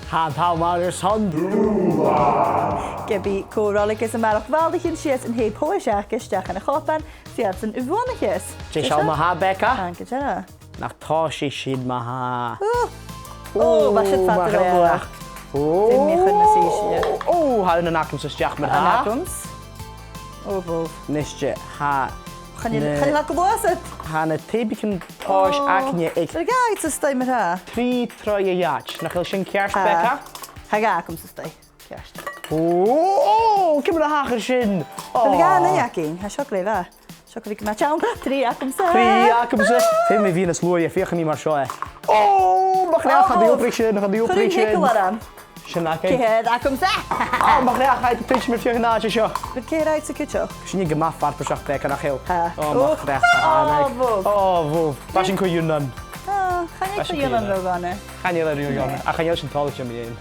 Han thaw mar ys hon. Dùbhlan. Gebi cwrolig ys y marach Bàlaichean sias yn heb hwysiach ysdach yn y chopan sydd yn ufwynachus. Jysial ma ha, Becca? Anke jara. Nach tosi sydd ma ha. O, fa sydd ffat yr eich. Dim mi chyn nes eisiau. O, ha yn acwms ysdiach mar ha. Anacwms. O, bof. Nisje, ha. Chyn i'n gwybod? Ha na tebyg yn tosh ac ni eich. Yr gael ystau myr ha? 3 troi y iach. Nach il sy'n ciarst, Becca? Ha gacwms ystau. Ciarst. O, cymryd a hach yr sy'n. Yr gael yn iacin. Ha siocli fa. Siocli gyma chawn. 3 acwms e. 3 acwms e. Fe mi fi'n yslwy e, fiach ni mar sioe. O, mach ni ach, ha diw sy'n. Chwrin higl ar am. Sy'n ac ein. Cehed acwms e. O, mach ni ach, haid y pitch mewn fiach yn age sio. Bydd ceir aid sy'n cytio. Sy'n ni gymaffar pwysach Becca nach il. Ha. O, mach ni ach. O, fwf. O, fwf. Bas yn cwy ynan. O, chan i'n cwy yna'n rhywbeth. Chanel ar yw yon. A chanel sy'n tolig sy'n mi ein.